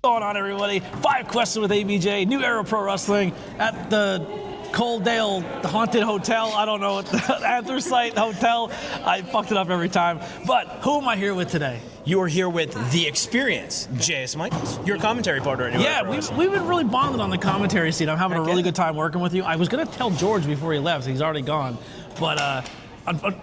What's going on, everybody? 5 Questions with ABJ, New Era Pro Wrestling at the Coaldale, the Haunted Hotel. I don't know, the Anthracite Hotel. I fucked it up every time. But who am I here with today? You are here with The Experience, J.S. Micheals, your commentary partner at New Era Pro Wrestling. We've been really bonded on the commentary scene. I'm having a really good time working with you. I was going to tell George before he left, so he's already gone. But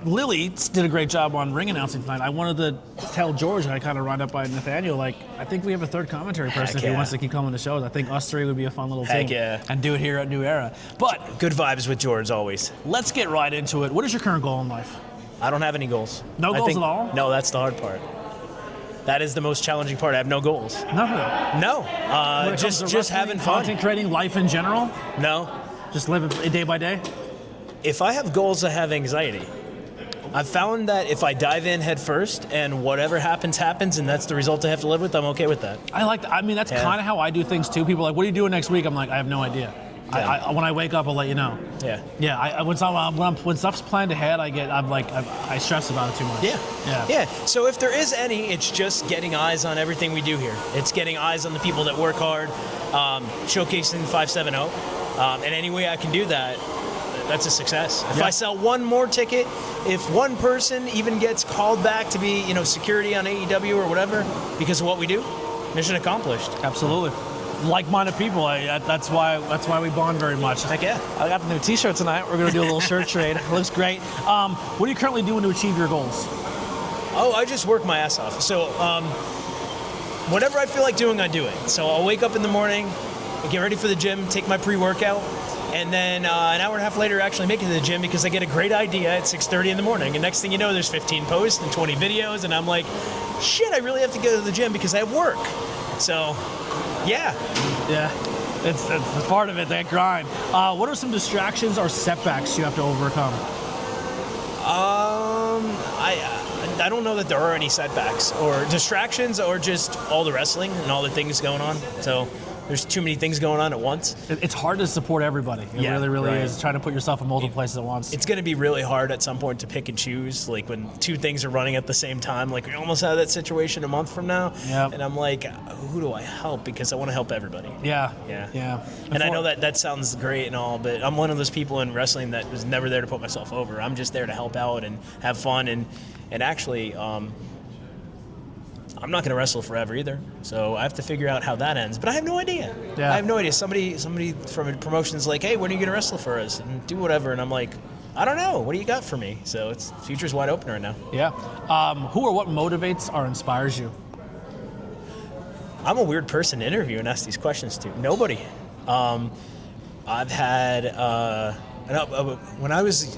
Lily did a great job on ring announcing tonight. I wanted to tell George, and I kind of round up by Nathaniel, like, I think we have a third commentary person if he wants to keep coming to shows. I think us three would be a fun little team. And do it here at New Era. But good vibes with George always. Let's get right into it. What is your current goal in life? I don't have any goals. No goals at all? No, that's the hard part. That is the most challenging part. I have no goals. Nothing? No. Just having fun. Content creating, life in general? No. Just live it day by day? If I have goals, I have anxiety. I've found that if I dive in head first and whatever happens, happens, and that's the result I have to live with, I'm okay with that. That's kind of how I do things too. People are like, what are you doing next week? I'm like, I have no idea. Yeah. When I wake up, I'll let you know. Yeah. When stuff's planned ahead, I stress about it too much. Yeah. So if there is any, it's just getting eyes on everything we do here. It's getting eyes on the people that work hard, showcasing 570. And any way I can do that, that's a success. If I sell one more ticket, if one person even gets called back to be, security on AEW or whatever because of what we do, mission accomplished. Absolutely. Like-minded people. That's why we bond very much. Heck yeah. I got the new T-shirt tonight. We're gonna do a little shirt trade. It looks great. What are you currently doing to achieve your goals? Oh, I just work my ass off. So whatever I feel like doing, I do it. So I'll wake up in the morning, get ready for the gym, take my pre-workout. And then an hour and a half later, actually make it to the gym because I get a great idea at 6:30 in the morning. And next thing you know, there's 15 posts and 20 videos. And I'm like, shit, I really have to go to the gym because I have work. So, yeah. Yeah, it's part of it, that grind. What are some distractions or setbacks you have to overcome? I don't know that there are any setbacks or distractions or just all the wrestling and all the things going on. So there's too many things going on at once. It's hard to support everybody. It really is. Trying to put yourself in multiple places at once. It's going to be really hard at some point to pick and choose, like when two things are running at the same time. Like we almost have that situation a month from now. Yep. And I'm like, who do I help? Because I want to help everybody. Yeah. And I know that sounds great and all, but I'm one of those people in wrestling that was never there to put myself over. I'm just there to help out and have fun and actually, I'm not going to wrestle forever either, so I have to figure out how that ends. But I have no idea. Yeah. I have no idea. Somebody from a promotion's like, hey, when are you going to wrestle for us? And do whatever. And I'm like, I don't know. What do you got for me? So future's wide open right now. Yeah. Who or what motivates or inspires you? I'm a weird person to interview and ask these questions to. Nobody. I've had, when I was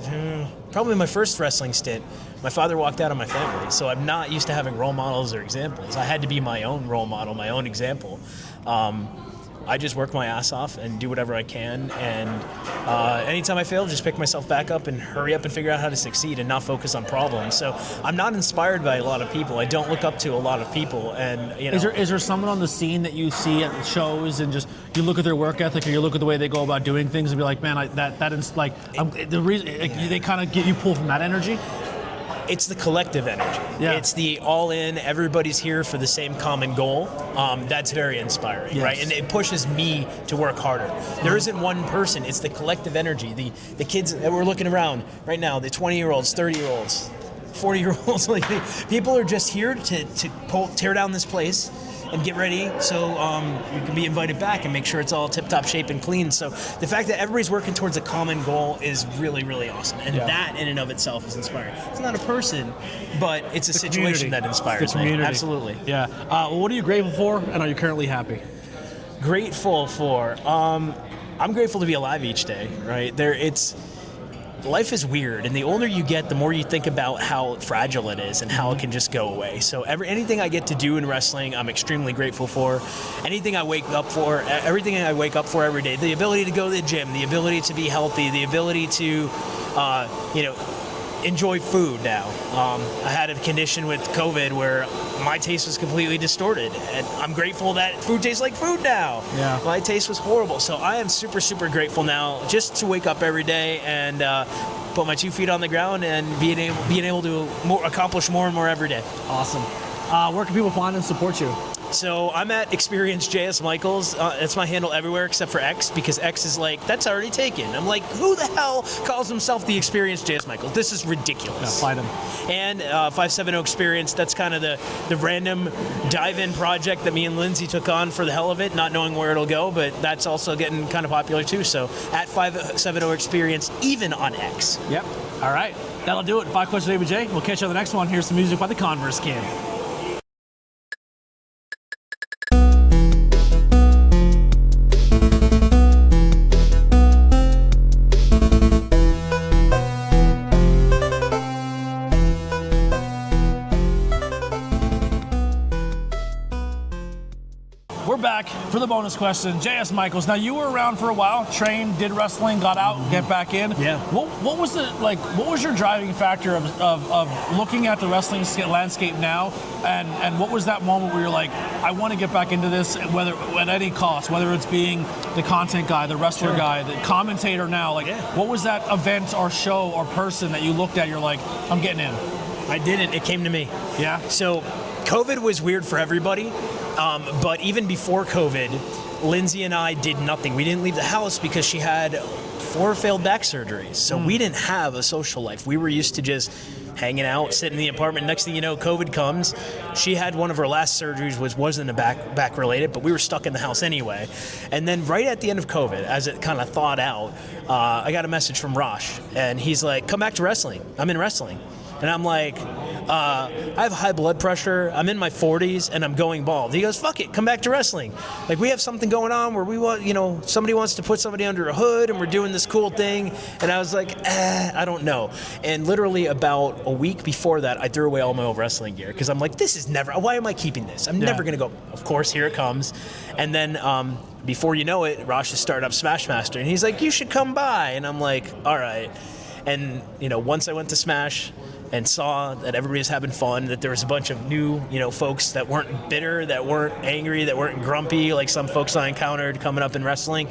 probably my first wrestling stint, my father walked out on my family, so I'm not used to having role models or examples. I had to be my own role model, my own example. I just work my ass off and do whatever I can, and anytime I fail, just pick myself back up and hurry up and figure out how to succeed and not focus on problems. So I'm not inspired by a lot of people. I don't look up to a lot of people, and Is there someone on the scene that you see at shows and just you look at their work ethic or you look at the way they go about doing things and be like, man, they kind of get you pulled from that energy? It's the collective energy. Yeah. It's the all-in, everybody's here for the same common goal. That's very inspiring, right? And it pushes me to work harder. There isn't one person. It's the collective energy. The kids that we're looking around right now, the 20-year-olds, 30-year-olds, 40-year-olds, like people are just here to tear down this place and get ready so we can be invited back and make sure it's all tip-top shape and clean. So the fact that everybody's working towards a common goal is really, really awesome. And that in and of itself is inspiring. It's not a person, but it's a situation that inspires me. Absolutely. Yeah. What are you grateful for, and are you currently happy? Grateful for? I'm grateful to be alive each day, right? Life is weird, and the older you get, the more you think about how fragile it is and how it can just go away. So anything I get to do in wrestling, I'm extremely grateful for. Anything I wake up for, everything I wake up for every day, the ability to go to the gym, the ability to be healthy, the ability to, enjoy food now. I had a condition with COVID where my taste was completely distorted, and I'm grateful that food tastes like food now. Yeah. My taste was horrible, so I am super, super grateful now just to wake up every day and put my 2 feet on the ground and being able to accomplish more and more every day. Awesome. Where can people find and support you? So I'm at Experience JS Micheals. That's my handle everywhere except for X, because X is like, that's already taken. I'm like, who the hell calls himself the Experience JS Micheals? This is ridiculous. Yeah, find him. And 570 Experience, that's kind of the random dive-in project that me and Lindsay took on for the hell of it, not knowing where it'll go, but that's also getting kind of popular too. So at 570 Experience, even on X. Yep. All right. That'll do it. 5 questions, ABJ. We'll catch you on the next one. Here's some music by the Converse Kid. We're back for the bonus question. JS Micheals. Now, you were around for a while, trained, did wrestling, got out, get back in. Yeah. What was the what was your driving factor of looking at the wrestling landscape now, and what was that moment where you're like, I want to get back into this, whether at any cost, whether it's being the content guy, the wrestler guy, the commentator now, what was that event or show or person that you looked at, you're like, I'm getting in? I didn't. It came to me. Yeah. So COVID was weird for everybody. But even before COVID, Lindsay and I did nothing. We didn't leave the house because she had 4 failed back surgeries. So we didn't have a social life. We were used to just hanging out, sitting in the apartment. Next thing you know, COVID comes. She had one of her last surgeries, which wasn't a back related, but we were stuck in the house anyway. And then right at the end of COVID, as it kind of thawed out, I got a message from Rosh, and he's like, come back to wrestling. I'm in wrestling. And I'm like, I have high blood pressure, I'm in my 40s, and I'm going bald. He goes, fuck it, come back to wrestling. Like, we have something going on where we want, somebody wants to put somebody under a hood, and we're doing this cool thing. And I was like, I don't know. And literally about a week before that, I threw away all my old wrestling gear, because I'm like, why am I keeping this? I'm never going to go. Of course, here it comes. And then before you know it, Rosh has started up Smash Master, and he's like, you should come by. And I'm like, all right. And, once I went to Smash and saw that everybody was having fun, that there was a bunch of new, folks that weren't bitter, that weren't angry, that weren't grumpy, like some folks I encountered coming up in wrestling,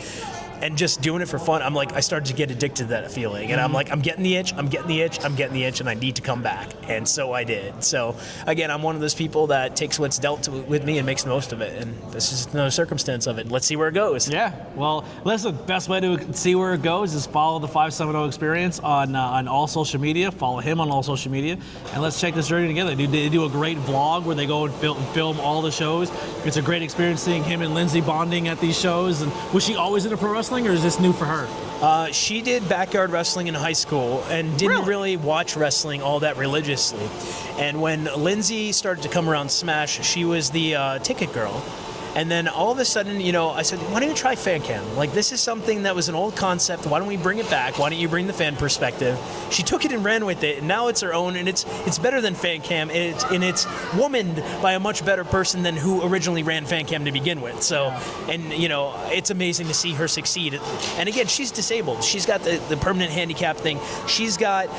and just doing it for fun, I'm like, I started to get addicted to that feeling. And I'm like, I'm getting the itch, and I need to come back. And so I did. So, again, I'm one of those people that takes what's dealt with me and makes the most of it. And this is another circumstance of it. Let's see where it goes. Yeah. Well, listen, best way to see where it goes is follow the 570 Experience on all social media. Follow him on all social media. And let's check this journey together. They do a great vlog where they go and film all the shows. It's a great experience seeing him and Lindsay bonding at these shows. And was she always into pro wrestling, or is this new for her? She did backyard wrestling in high school and didn't really watch wrestling all that religiously. And when Lindsay started to come around Smash, she was the ticket girl. And then all of a sudden, I said, why don't you try fan cam? Like, this is something that was an old concept. Why don't we bring it back? Why don't you bring the fan perspective? She took it and ran with it, and now it's her own, and it's better than fan cam. It's womaned by a much better person than who originally ran fan cam to begin with. So, and it's amazing to see her succeed. And again, she's disabled. She's got the permanent handicap thing. She's got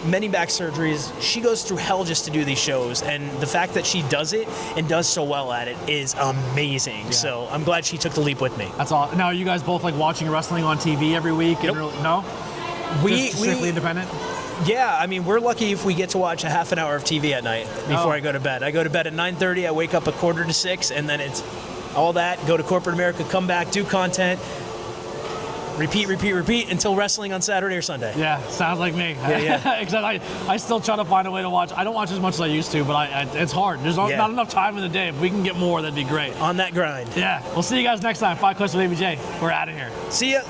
many back surgeries. She goes through hell just to do these shows, and the fact that she does it and does so well at it is amazing. Yeah. So I'm glad she took the leap with me. That's all. Now, are you guys both watching wrestling on TV every week? Nope. No? We strictly independent? Yeah, I mean, we're lucky if we get to watch a half an hour of TV at night before I go to bed. I go to bed at 9:30, I wake up a 5:45, and then it's all that, go to corporate America, come back, do content, repeat until wrestling on Saturday or Sunday. Yeah, sounds like me. Yeah. Except I still try to find a way to watch. I don't watch as much as I used to, but it's hard. There's not enough time in the day. If we can get more, that'd be great. On that grind. Yeah. We'll see you guys next time. 5 questions with ABJ. We're out of here. See ya.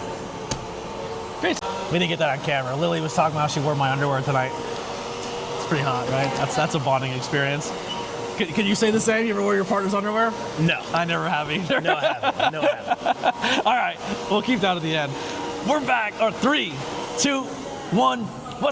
Peace. We didn't get that on camera. Lily was talking about how she wore my underwear tonight. It's pretty hot, right? That's a bonding experience. Can you say the same? You ever wear your partner's underwear? No. I never have either. No, I haven't. All right. We'll keep that at the end. We're back. 3, 2, 1. Let's go.